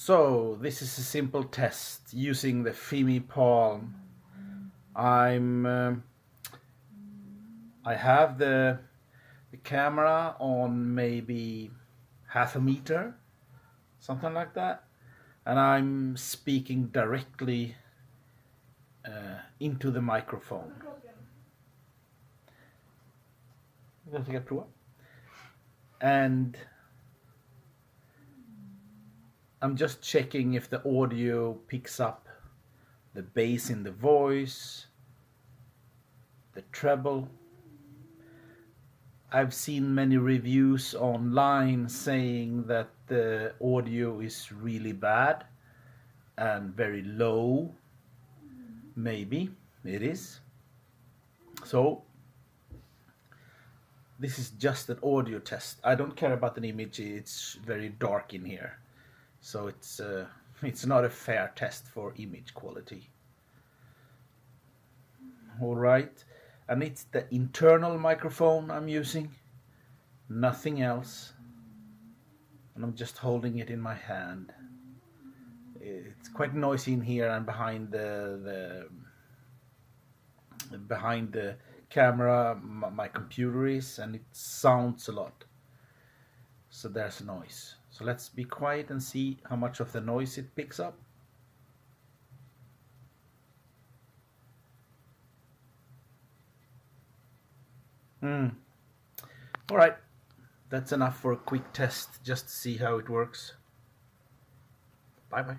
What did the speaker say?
So this is a simple test using the Fimi Palm. I have the camera on maybe half a meter, something like that, and I'm speaking directly into the microphone. And I'm just checking if the audio picks up the bass in the voice, the treble. I've seen many reviews online saying that the audio is really bad and very low. Maybe it is. So this is just an audio test. I don't care about an image. It's very dark in here. So it's not a fair test for image quality. All right, and it's the internal microphone I'm using, nothing else, and I'm just holding it in my hand. It's quite noisy in here and behind the camera my computer is, and it sounds a lot, so there's noise. So let's be quiet and see how much of the noise it picks up. All right, that's enough for a quick test, just to see how it works. Bye bye.